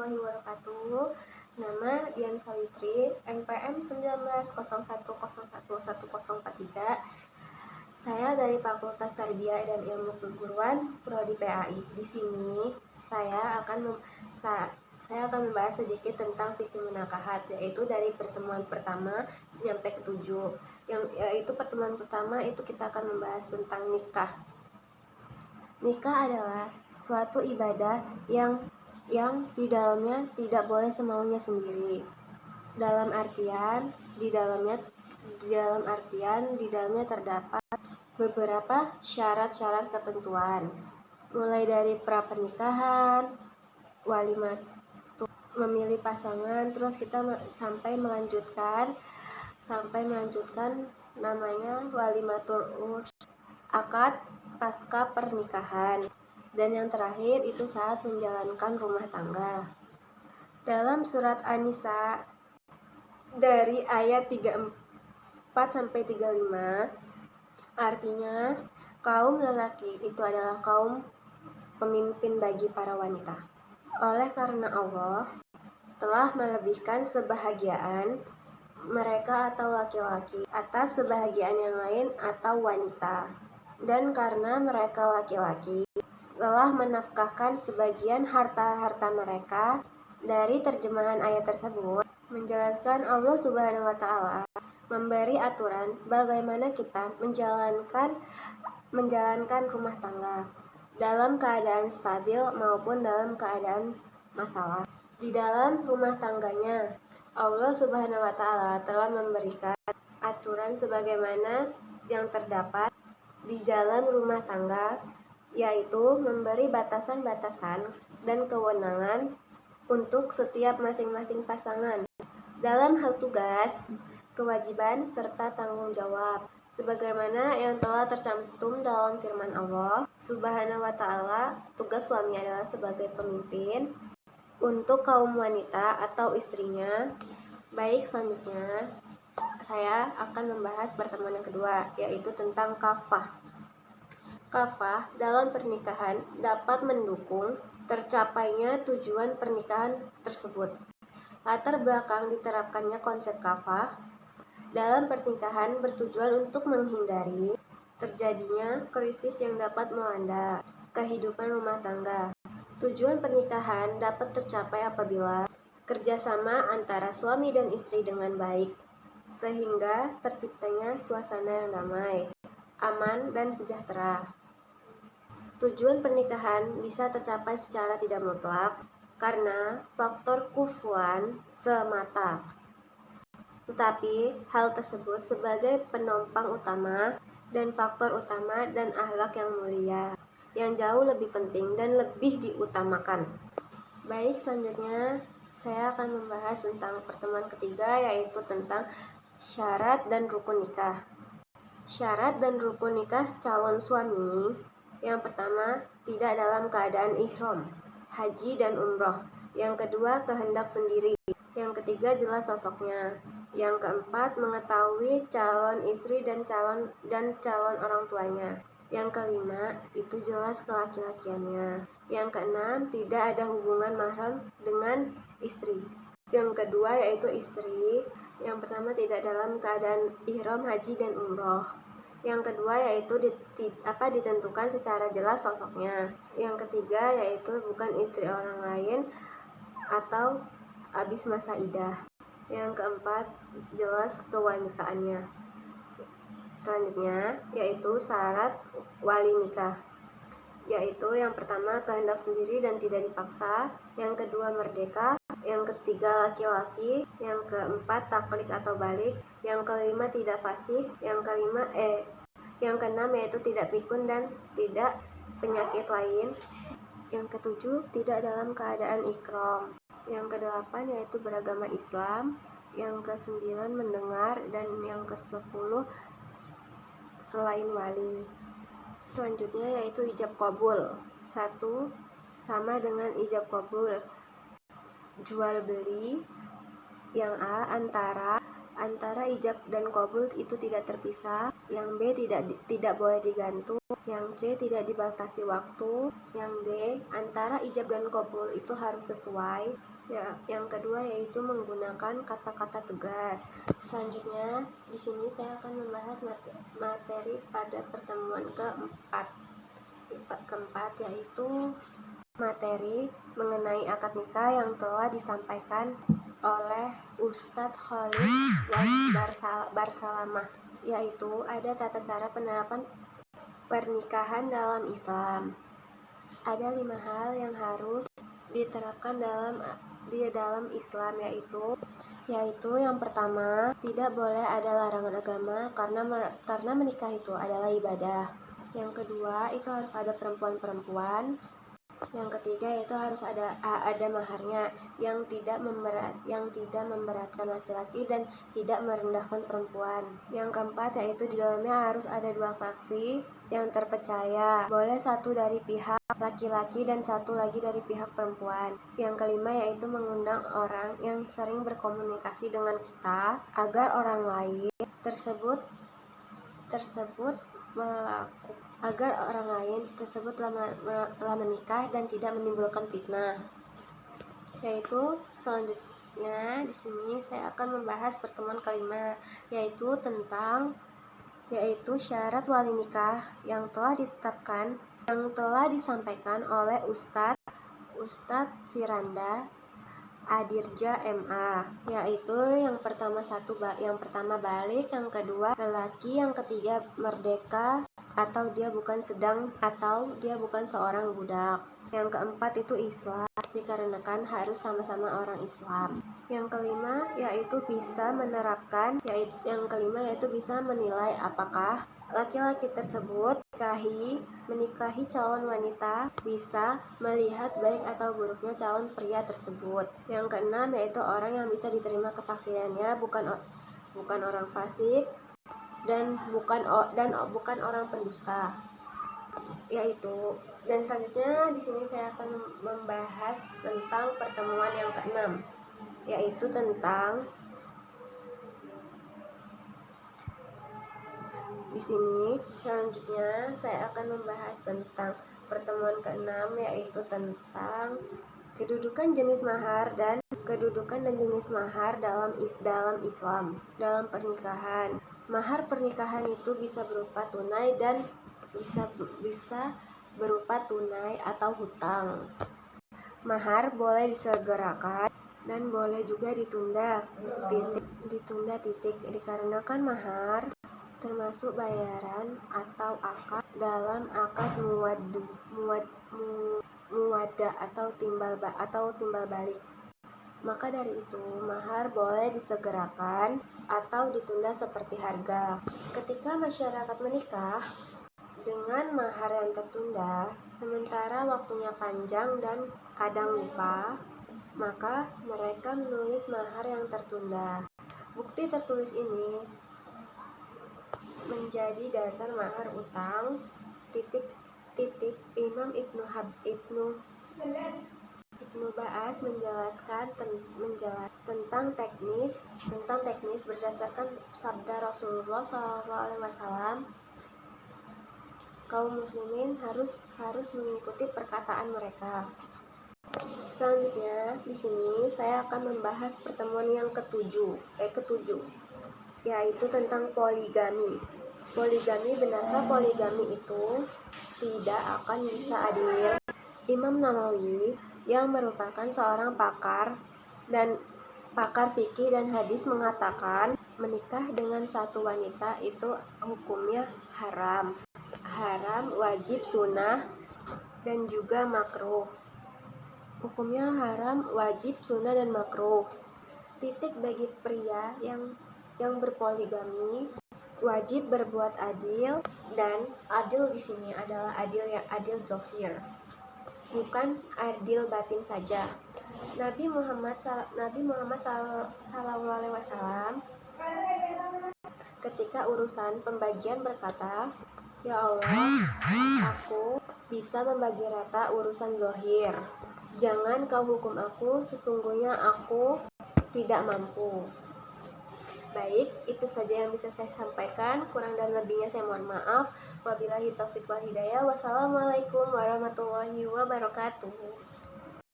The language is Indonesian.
warahmatullahi wabarakatuh. Nama Dian Sawitri, NPM 1901011043. Saya dari Fakultas Tarbiyah dan Ilmu Keguruan Prodi PAI. Di sini saya akan membahas sedikit tentang fikih munakahat, yaitu dari pertemuan pertama sampai ke-7. Yaitu pertemuan pertama itu kita akan membahas tentang nikah. Nikah adalah suatu ibadah yang di dalamnya tidak boleh semaunya sendiri. Dalam artian di dalamnya terdapat beberapa syarat-syarat ketentuan, mulai dari pra-pernikahan, walimat, memilih pasangan, terus kita sampai melanjutkan namanya walimatul urs, akad pasca pernikahan, dan yang terakhir itu saat menjalankan rumah tangga. Dalam surat An-Nisa dari ayat 34 sampai 35, artinya kaum lelaki itu adalah kaum pemimpin bagi para wanita. Oleh karena Allah telah melebihkan sebahagiaan mereka atau laki-laki atas sebahagian yang lain atau wanita. Dan karena mereka laki-laki telah menafkahkan sebagian harta-harta mereka. Dari terjemahan ayat tersebut menjelaskan Allah Subhanahu wa Ta'ala memberi aturan bagaimana kita menjalankan rumah tangga dalam keadaan stabil maupun dalam keadaan masalah. Di dalam rumah tangganya, Allah Subhanahu wa Ta'ala telah memberikan aturan sebagaimana yang terdapat di dalam rumah tangga, yaitu memberi batasan-batasan dan kewenangan untuk setiap masing-masing pasangan dalam hal tugas, kewajiban, serta tanggung jawab, sebagaimana yang telah tercantum dalam firman Allah Subhanahu wa Ta'ala. Tugas suami adalah sebagai pemimpin untuk kaum wanita atau istrinya. Baik, selanjutnya saya akan membahas pertemuan yang kedua, yaitu tentang kafah. Kafah dalam pernikahan dapat mendukung tercapainya tujuan pernikahan tersebut. Latar belakang diterapkannya konsep kafah dalam pernikahan bertujuan untuk menghindari terjadinya krisis yang dapat melanda kehidupan rumah tangga. Tujuan pernikahan dapat tercapai apabila kerjasama antara suami dan istri dengan baik, sehingga terciptanya suasana yang damai, aman, dan sejahtera. Tujuan pernikahan bisa tercapai secara tidak mutlak karena faktor kufuan semata. Tetapi hal tersebut sebagai penopang utama dan faktor utama dan akhlak yang mulia yang jauh lebih penting dan lebih diutamakan. Baik, selanjutnya saya akan membahas tentang pertemuan ketiga, yaitu tentang syarat dan rukun nikah. Syarat dan rukun nikah calon suami: yang pertama, tidak dalam keadaan ihram, haji dan umroh. Yang kedua, kehendak sendiri. Yang ketiga, jelas sosoknya. Yang keempat, mengetahui calon istri dan calon orang tuanya. Yang kelima, itu jelas kelaki-lakiannya. Yang keenam, tidak ada hubungan mahram dengan istri. Yang kedua, yaitu istri. Yang pertama, tidak dalam keadaan ihram, haji dan umroh. Yang kedua, yaitu ditentukan secara jelas sosoknya. Yang ketiga, yaitu bukan istri orang lain atau habis masa idah. Yang keempat, jelas kewanitaannya. Selanjutnya, yaitu syarat wali nikah, yaitu yang pertama, kehendak sendiri dan tidak dipaksa. Yang kedua, merdeka. Yang ketiga, laki-laki. Yang keempat, taklik atau balik. Yang kelima, tidak fasih. Yang keenam, yaitu tidak pikun dan tidak penyakit lain. Yang ketujuh, tidak dalam keadaan ikram. Yang kedelapan, yaitu beragama Islam. Yang kesembilan, mendengar. Dan yang kesepuluh, selain wali. Selanjutnya, yaitu ijab qabul. 1. Sama dengan ijab qabul jual beli. Yang A, antara ijab dan qabul itu tidak terpisah. Yang B tidak boleh digantung, yang C tidak dibatasi waktu, yang D antara ijab dan qabul itu harus sesuai. Ya, yang kedua yaitu menggunakan kata-kata tegas. Selanjutnya di sini saya akan membahas materi pada pertemuan keempat yaitu materi mengenai akad nikah yang telah disampaikan oleh Ustadz Khalid Barsalamah, yaitu ada tata cara penerapan pernikahan dalam Islam. Ada 5 hal yang harus diterapkan di dalam Islam, yaitu yang pertama, tidak boleh ada larangan agama karena menikah itu adalah ibadah. Yang kedua, itu harus ada perempuan-perempuan. Yang ketiga yaitu harus ada maharnya yang tidak memberatkan laki-laki dan tidak merendahkan perempuan. Yang keempat yaitu di dalamnya harus ada 2 saksi yang terpercaya, boleh 1 dari pihak laki-laki dan 1 lagi dari pihak perempuan. Yang kelima yaitu mengundang orang yang sering berkomunikasi dengan kita agar orang lain tersebut telah menikah dan tidak menimbulkan fitnah. Yaitu selanjutnya di sini saya akan membahas pertemuan kelima, yaitu syarat wali nikah yang telah ditetapkan, yang telah disampaikan oleh Ustadz Firanda Adirja MA, yaitu yang pertama balik, yang kedua lelaki, yang ketiga merdeka atau dia bukan seorang budak. Yang keempat itu Islam, dikarenakan harus sama-sama orang Islam. Yang kelima yaitu bisa menilai apakah laki-laki tersebut menikahi calon wanita, bisa melihat baik atau buruknya calon pria tersebut. Yang keenam yaitu orang yang bisa diterima kesaksiannya, bukan orang fasik dan bukan orang pendusta. Dan selanjutnya di sini saya akan membahas tentang pertemuan yang keenam, yaitu tentang di sini selanjutnya saya akan membahas tentang pertemuan keenam, yaitu tentang kedudukan jenis mahar dan jenis mahar dalam Islam dalam pernikahan. Mahar pernikahan itu bisa berupa tunai dan bisa berupa tunai atau hutang. Mahar boleh disegerakan dan boleh juga ditunda. Dikarenakan mahar termasuk bayaran atau akad dalam akad muwaddah atau timbal balik. Maka dari itu, mahar boleh disegerakan atau ditunda seperti harga. Ketika masyarakat menikah dengan mahar yang tertunda, sementara waktunya panjang dan kadang lupa, maka mereka menulis mahar yang tertunda. Bukti tertulis ini menjadi dasar mahar utang. Imam Ibnu Ba'as menjelaskan tentang teknis berdasarkan sabda Rasulullah SAW. Kaum muslimin harus mengikuti perkataan mereka. Selanjutnya di sini saya akan membahas pertemuan yang ketujuh, yaitu tentang poligami. Benarkah poligami itu tidak akan bisa adil? Imam Nawawi yang merupakan seorang pakar fikih dan hadis mengatakan menikah dengan satu wanita itu hukumnya haram, wajib, sunnah, dan juga makruh. Hukumnya haram, wajib, sunnah, dan makruh. Bagi pria yang berpoligami wajib berbuat adil, dan adil di sini adalah adil zohir, bukan adil batin saja. Nabi Muhammad SAW ketika urusan pembagian berkata, "Ya Allah, aku bisa membagi rata urusan zohir. Jangan kau hukum aku, sesungguhnya aku tidak mampu." Baik, itu saja yang bisa saya sampaikan. Kurang dan lebihnya saya mohon maaf. Wabillahi taufiq wal hidayah. Wassalamualaikum warahmatullahi wabarakatuh.